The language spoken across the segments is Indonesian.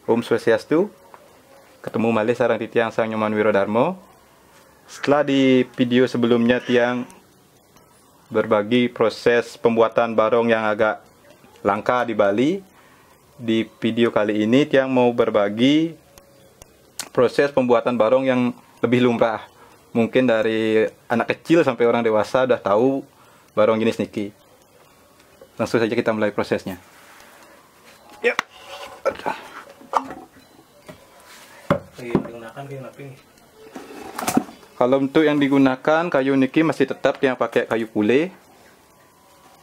Om Swastiastu. Ketemu malih sareng Tiang Sang Nyoman Wirodarmo. Setelah di video sebelumnya Tiang berbagi proses pembuatan barong yang agak langka di Bali, di video kali ini Tiang mau berbagi proses pembuatan barong yang lebih lumrah. Mungkin dari anak kecil sampai orang dewasa udah tahu barong jenis niki. Langsung saja kita mulai prosesnya. Ya. Kalau untuk yang digunakan kayu niki masih tetap yang pakai kayu pule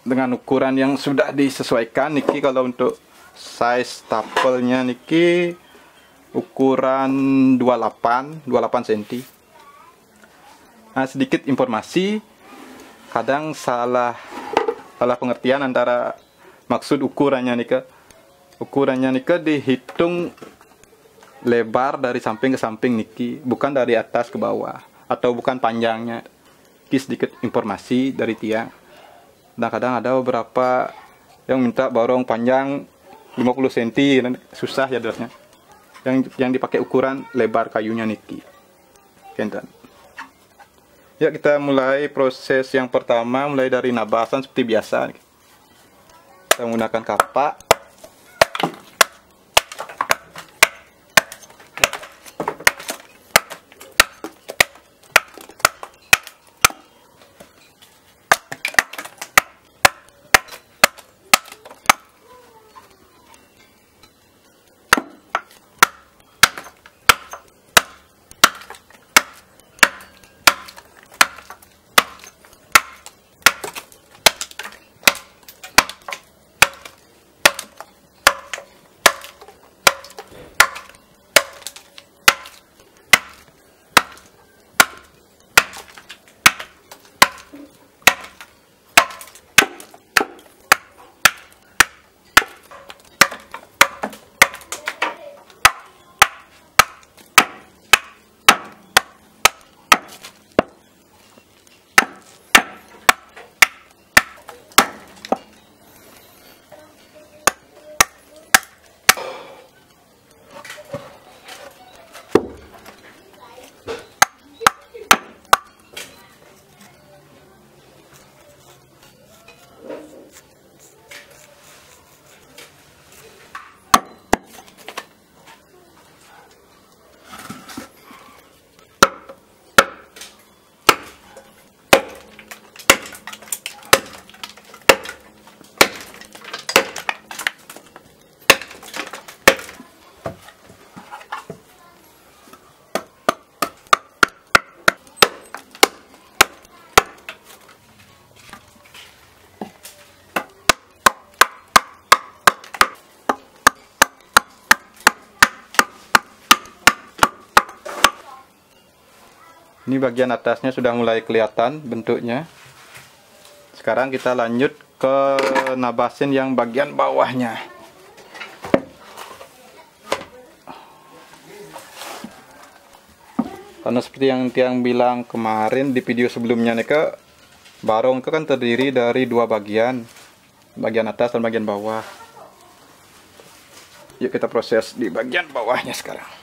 dengan ukuran yang sudah disesuaikan. Niki kalau untuk size tapelnya niki ukuran 28 cm. Nah, sedikit informasi, kadang salah pengertian antara maksud ukurannya nika. Ukurannya nika dihitung lebar dari samping ke samping niki, bukan dari atas ke bawah atau bukan panjangnya. Ini sedikit informasi dari Tiang. Nah, kadang ada beberapa yang minta barong panjang 50 cm, susah ya jelasnya. Yang dipakai ukuran lebar kayunya niki. Kenten. Ya, kita mulai proses yang pertama, mulai dari nabasan seperti biasa. Kita menggunakan kapak. Ini bagian atasnya sudah mulai kelihatan bentuknya. Sekarang kita lanjut ke nabasin yang bagian bawahnya. Karena seperti yang Tiang bilang kemarin di video sebelumnya nih, barong itu kan terdiri dari dua bagian atas dan bagian bawah. Yuk kita proses di bagian bawahnya sekarang.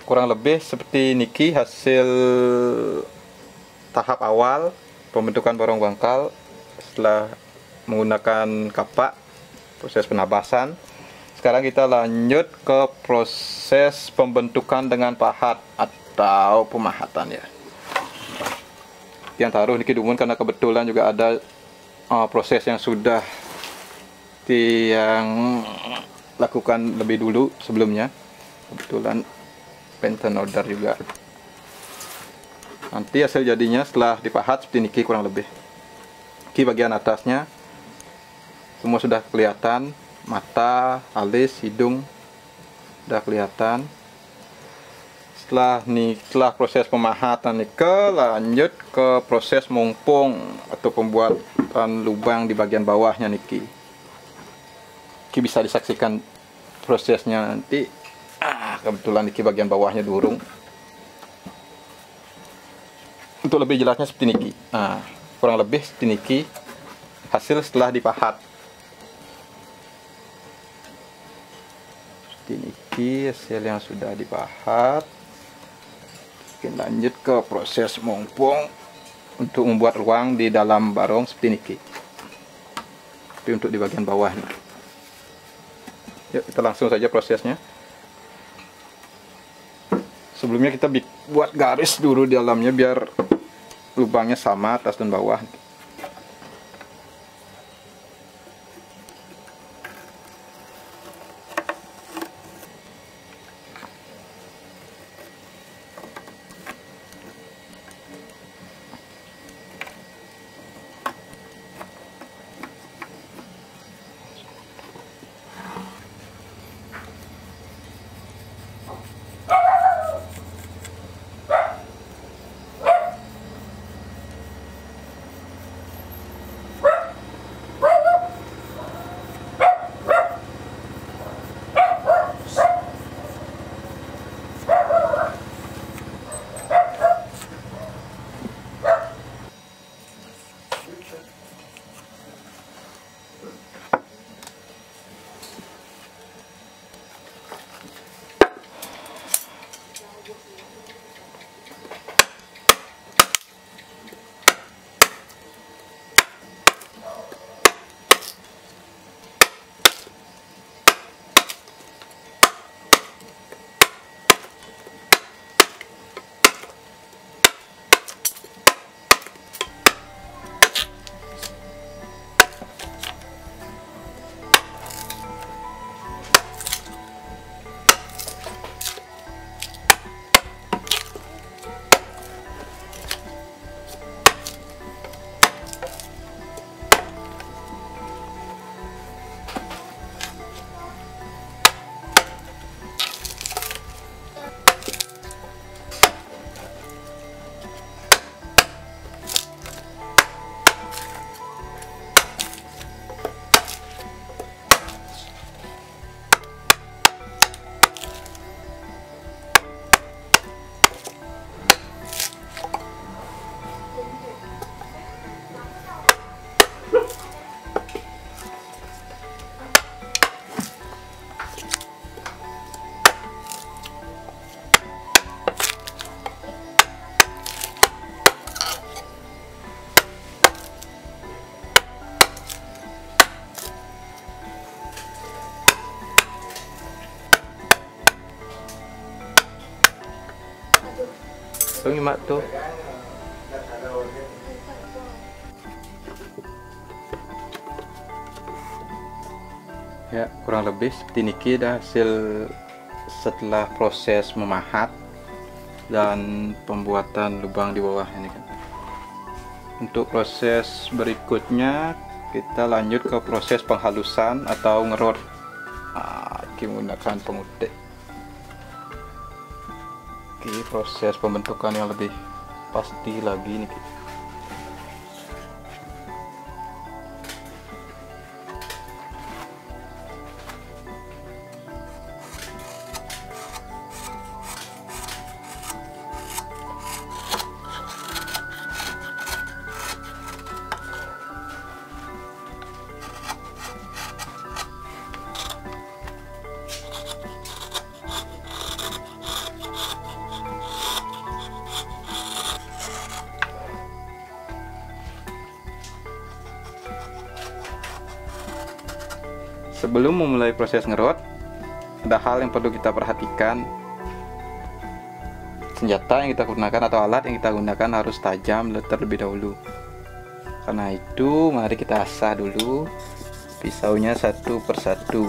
kurang lebih seperti niki hasil tahap awal pembentukan borong bangkal setelah menggunakan kapak, proses penabasan. Sekarang kita lanjut ke proses pembentukan dengan pahat atau pemahatan ya. Yang taruh niki dumun karena kebetulan juga ada proses yang sudah yang lakukan lebih dulu sebelumnya. Kebetulan penten order juga. Nanti hasil jadinya setelah dipahat seperti niki kurang lebih. Niki bagian atasnya semua sudah kelihatan, mata, alis, hidung sudah kelihatan. Setelah proses pemahatan niki lanjut ke proses mumpung atau pembuatan lubang di bagian bawahnya niki. Niki bisa disaksikan prosesnya nanti. Kebetulan niki bagian bawahnya durung. Untuk lebih jelasnya seperti niki. Kurang lebih seperti niki hasil setelah dipahat. Seperti niki hasil yang sudah dipahat. Kita lanjut ke proses mumpung untuk membuat ruang di dalam barong seperti niki. Tapi untuk di bagian bawahnya. Yuk kita langsung saja prosesnya. Sebelumnya kita buat garis dulu di dalamnya biar lubangnya sama atas dan bawah. Tuh mak tuh. Ya, kurang lebih seperti niki dah hasil setelah proses memahat dan pembuatan lubang di bawah ini kan. Untuk proses berikutnya kita lanjut ke proses penghalusan atau ngeror. Menggunakan pengutik. Proses pembentukan yang lebih pasti lagi nih. Sebelum memulai proses ngerot, ada hal yang perlu kita perhatikan. Senjata yang kita gunakan atau alat yang kita gunakan harus tajam terlebih dahulu. Karena itu, mari kita asah dulu pisaunya satu persatu.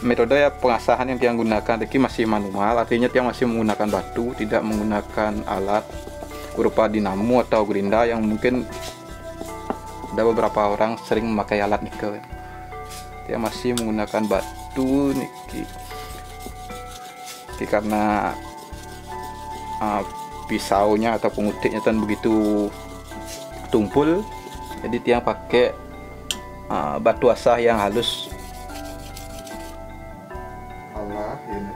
Metode pengasahan yang dia gunakan ini masih manual, artinya dia masih menggunakan batu, tidak menggunakan alat berupa dinamo atau gerinda yang mungkin ada beberapa orang sering memakai alat nikel. Dia masih menggunakan batu niki. Karena pisaunya atau pengutiknya kan begitu tumpul, jadi dia pakai batu asah yang halus. Ini.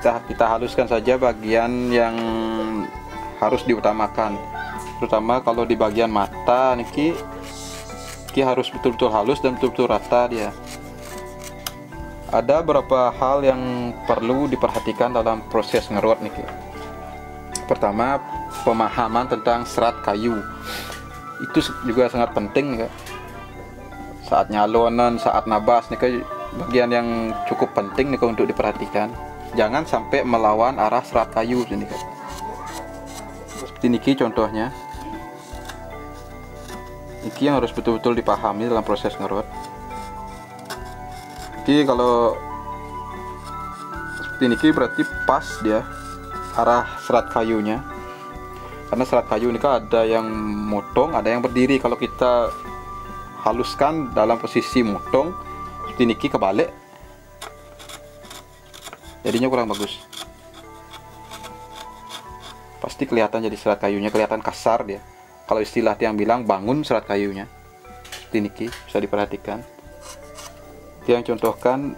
Kita haluskan saja bagian yang harus diutamakan, terutama kalau di bagian mata niki harus betul-betul halus dan betul-betul rata dia. Ada beberapa hal yang perlu diperhatikan dalam proses ngerot niki. Pertama, pemahaman tentang serat kayu itu juga sangat penting nih, saat nyalonan, saat nabas nih, bagian yang cukup penting nih untuk diperhatikan. Jangan sampai melawan arah serat kayu ini kan. Seperti niki contohnya. Niki yang harus betul-betul dipahami dalam proses ngerot. Niki kalau seperti niki berarti pas dia arah serat kayunya. Karena serat kayu ini kan ada yang motong, ada yang berdiri. Kalau kita haluskan dalam posisi motong seperti niki kebalik, jadinya kurang bagus. Pasti kelihatan jadi serat kayunya, kelihatan kasar dia. Kalau istilah yang bilang bangun serat kayunya. Seperti niki bisa diperhatikan. Dia yang contohkan,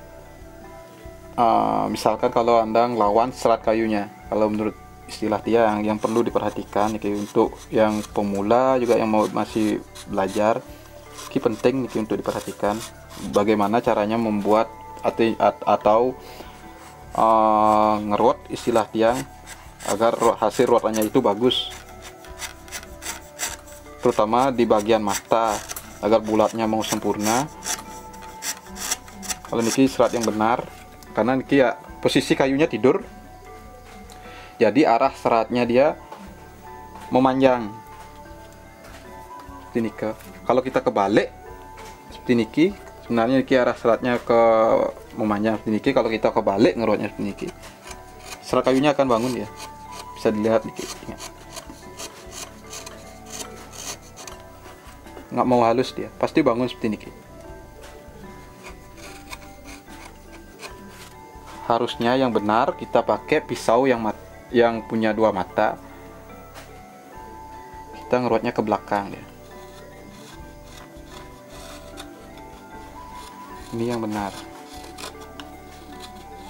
misalkan kalau Anda ngelawan serat kayunya, kalau menurut istilah dia yang perlu diperhatikan nih, untuk yang pemula juga yang masih belajar, ini penting nih untuk diperhatikan bagaimana caranya membuat atau ngerot istilah tiang agar hasil rotannya itu bagus, terutama di bagian mata agar bulatnya mau sempurna. Kalau niki serat yang benar, karena niki ya posisi kayunya tidur, jadi arah seratnya dia memanjang seperti niki. Kalau kita kebalik seperti niki, sebenarnya niki arah seratnya ke memanjang seperti niki. Kalau kita kebalik ngerotnya seperti niki, serat kayunya akan bangun ya. Bisa dilihat niki. Nggak mau halus dia, pasti bangun seperti niki. Harusnya yang benar kita pakai pisau yang punya dua mata. Kita ngerotnya ke belakang ya. Ini yang benar,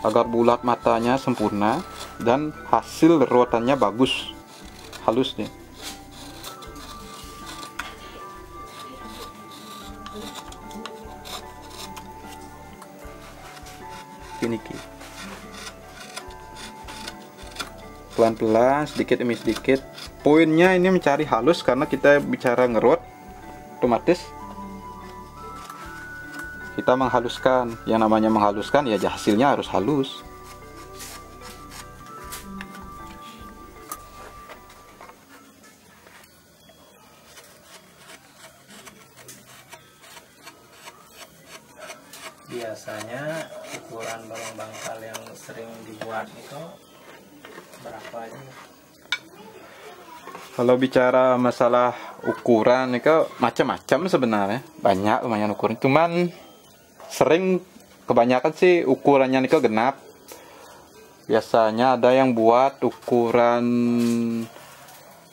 agar bulat matanya sempurna dan hasil rotannya bagus, halus nih. Ini pelan-pelan, sedikit demi sedikit. Poinnya ini mencari halus, karena kita bicara ngerot, otomatis kita menghaluskan. Yang namanya menghaluskan ya hasilnya harus halus. Biasanya ukuran balong bangkal yang sering dibuat itu berapa aja? Kalau bicara masalah ukuran itu macam-macam sebenarnya, banyak lumayan ukuran. Cuman sering kebanyakan sih ukurannya itu genap. Biasanya ada yang buat ukuran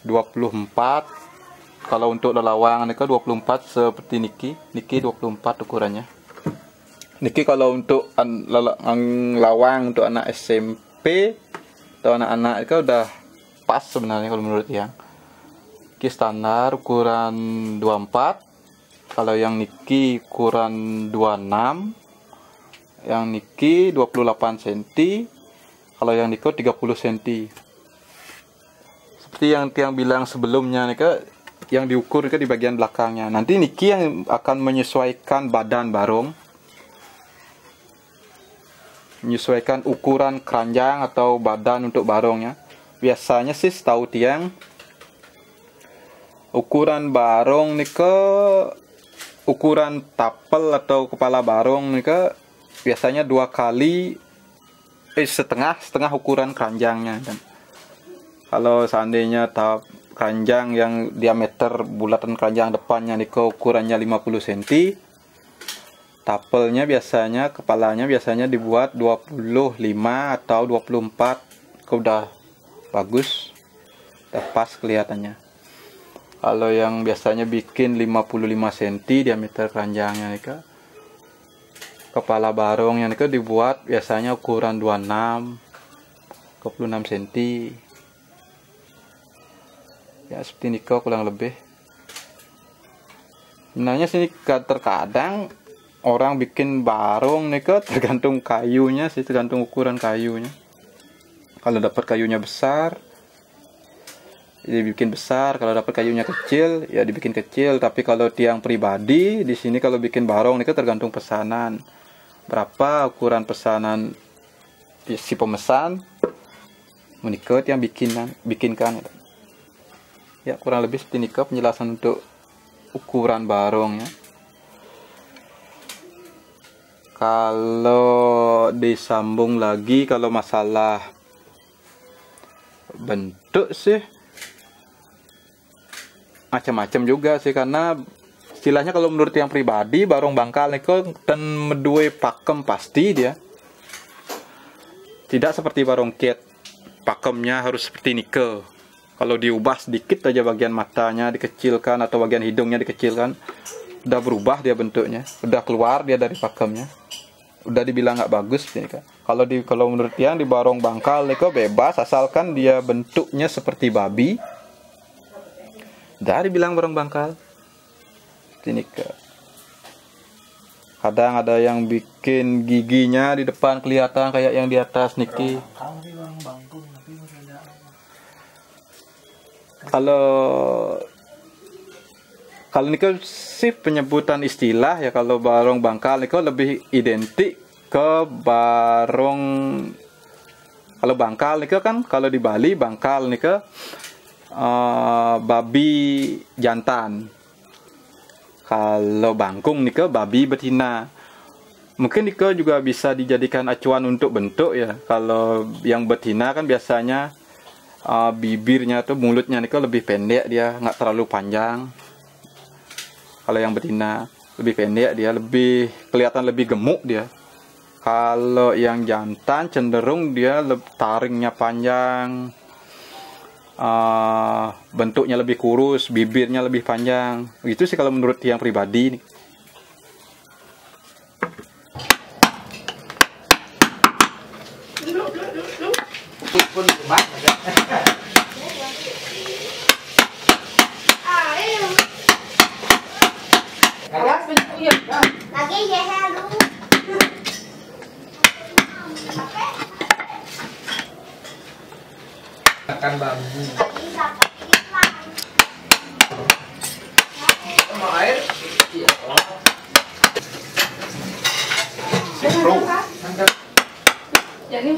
24. Kalau untuk lelawang itu 24 seperti niki 24 ukurannya. Niki kalau untuk lawang untuk anak SMP atau anak-anak itu udah pas sebenarnya kalau menurut yang. Niki standar ukuran 24. Kalau yang niki ukuran 26. Yang niki 28 cm. Kalau yang niko 30 cm. Seperti yang tiang bilang sebelumnya nika, yang diukur nika di bagian belakangnya. Nanti niki yang akan menyesuaikan badan barong, menyesuaikan ukuran keranjang atau badan untuk barongnya. Biasanya sih setahu tiang ukuran barong nika, ukuran tapel atau kepala barong nika biasanya 2 kali setengah ukuran keranjangnya. Dan kalau seandainya keranjang yang diameter bulatan keranjang depannya nika ukurannya 50 cm, tapelnya biasanya, kepalanya biasanya dibuat 25 atau 24, udah bagus, udah pas kelihatannya. Kalau yang biasanya bikin 55 cm diameter keranjangnya nika, kepala barongnya nika dibuat biasanya ukuran 26 cm. Ya seperti nika kurang lebih. Sebenarnya sini terkadang orang bikin barong nika tergantung kayunya sih, tergantung ukuran kayunya. Kalau dapat kayunya besar, dibikin besar. Kalau dapat kayunya kecil, ya dibikin kecil. Tapi kalau tiang pribadi di sini kalau bikin barong nika tergantung pesanan. Berapa ukuran pesanan si pemesan, menikah yang bikinkan. Ya kurang lebih seperti nikah penjelasan untuk ukuran barongnya. Kalau disambung lagi, kalau masalah bentuk sih macam-macam juga sih, karena istilahnya kalau menurut yang pribadi barong bangkal niko dan medue pakem pasti dia. Tidak seperti barong kit, pakemnya harus seperti niko. Kalau diubah sedikit aja bagian matanya dikecilkan atau bagian hidungnya dikecilkan, udah berubah dia bentuknya, udah keluar dia dari pakemnya, udah dibilang nggak bagus ini kan. Kalau menurut yang di barong bangkal niko bebas, asalkan dia bentuknya seperti babi, udah dibilang barong bangkal. Ini ke. Kadang ada yang bikin giginya di depan kelihatan kayak yang di atas niki. Kalau niko sih penyebutan istilah ya, kalau barong bangkal niko lebih identik ke barong. Kalau bangkal niko kan, kalau di Bali bangkal niko babi jantan. Kalau bangkung niko babi betina. Mungkin niko juga bisa dijadikan acuan untuk bentuk ya. Kalau yang betina kan biasanya bibirnya tuh, mulutnya niko lebih pendek, dia nggak terlalu panjang. Kalau yang betina lebih pendek, dia lebih kelihatan lebih gemuk dia. Kalau yang jantan cenderung dia taringnya panjang, bentuknya lebih kurus, bibirnya lebih panjang. Begitu sih kalau menurut yang pribadi nih. Akan bambu. Sama air? Iya. Jadi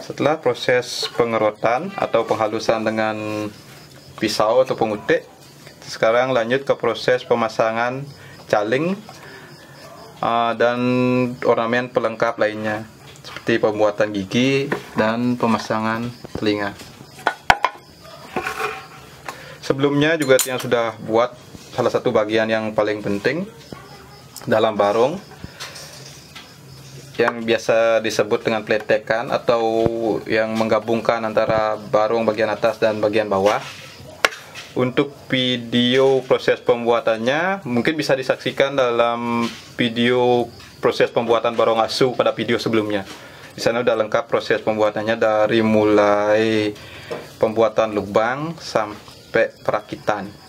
Setelah proses pengerotan atau penghalusan dengan pisau atau pengutik, sekarang lanjut ke proses pemasangan caling dan ornamen pelengkap lainnya seperti pembuatan gigi dan pemasangan telinga. Sebelumnya juga yang sudah buat salah satu bagian yang paling penting dalam barong yang biasa disebut dengan pletekan atau yang menggabungkan antara barong bagian atas dan bagian bawah. Untuk video proses pembuatannya mungkin bisa disaksikan dalam video proses pembuatan barong asu pada video sebelumnya. Di sana udah lengkap proses pembuatannya dari mulai pembuatan lubang sampai perakitan.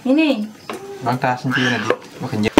Ini Bang tas sendiri nanti makanya.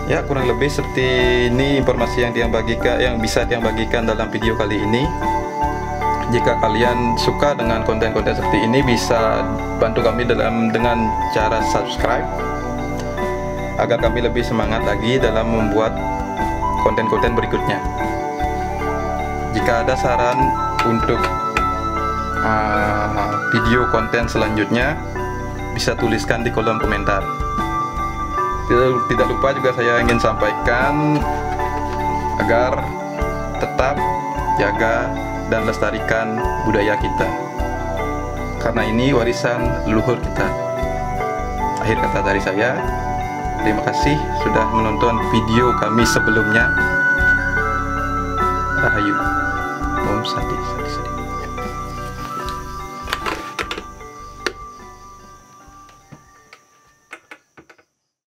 Ya, kurang lebih seperti ini informasi yang bisa Tiang bagikan dalam video kali ini. Jika kalian suka dengan konten-konten seperti ini, bisa bantu kami dengan cara subscribe agar kami lebih semangat lagi dalam membuat konten-konten berikutnya. Jika ada saran untuk video konten selanjutnya, bisa tuliskan di kolom komentar. Tidak lupa juga saya ingin sampaikan agar tetap jaga dan lestarikan budaya kita, karena ini warisan leluhur kita. Akhir kata dari saya, terima kasih sudah menonton video kami sebelumnya. Rahayu, Om Sadi.